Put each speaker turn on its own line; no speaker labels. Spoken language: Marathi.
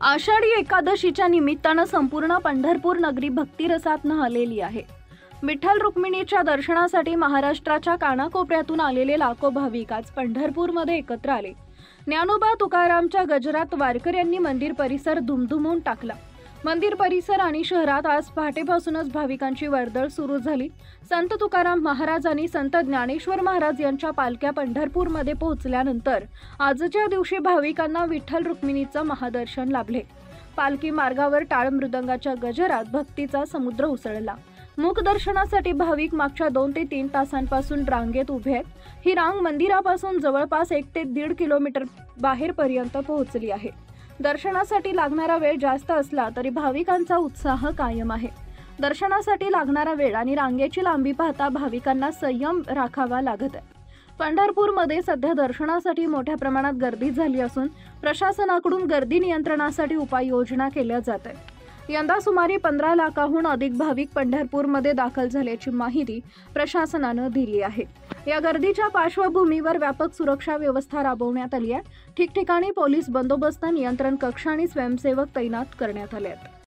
आषाढी एकादशीच्या निमित्तानं संपूर्ण पंढरपूर नगरी भक्तिरसात न्हालेली आहे। विठ्ठल रुक्मिणीच्या दर्शनासाठी महाराष्ट्राच्या कानाकोपऱ्यातून आलेले लाखो भाविक आज पंढरपूरमध्ये एकत्र आले। ज्ञानोबा तुकारामच्या गजरात वारकऱ्यांनी मंदिर परिसर दुमदुमून टाकला। मंदिर परिसर आणि शहरात आज पहाटेपासूनच भाविकांची वर्दळ सुरू झाली। संत तुकाराम महाराज आणि संत ज्ञानेश्वर महाराज यांच्या पालख्या पंढरपूरमध्ये पोहोचल्यानंतर आजच्या दिवशी भाविकांना विठ्ठल रुक्मिणीचं महादर्शन लाभले। पालखी मार्गावर टाळ मृदंगाच्या गजरात भक्तीचा समुद्र उसळला। मुख दर्शनासाठी भाविक मागच्या 2 ते 3 तासांपासून रांगेत उभे आहेत। ही रांग मंदिरापासून जवळपास 1 ते 1.5 किलोमीटर बाहेरपर्यंत पोहोचली आहे। दर्शनासाठी लागणारा वेळ जास्त असला तरी भाविकांचा उत्साह कायम आहे। दर्शनासाठी लागणारा वेळ आणि रांगेची लांबी पाहता भाविकांना संयम राखावा लागत आहे। पंढरपूरमध्ये सध्या दर्शनासाठी मोठ्या प्रमाणात गर्दी झाली असून प्रशासनाकडून गर्दी नियंत्रणासाठी उपाययोजना केल्या जात आहेत। यंदा सुमारे 15 लाखाहून अधिक भाविक पंढरपूरमध्ये दाखल झाल्याची माहिती प्रशासनानं दिली आहे। या गर्दीच्या पार्श्वभूमीवर व्यापक सुरक्षा व्यवस्था राबवण्यात आली आहे। ठिकठिकाणी पोलीस बंदोबस्त, नियंत्रण कक्ष आणि स्वयंसेवक तैनात करण्यात आले आहेत।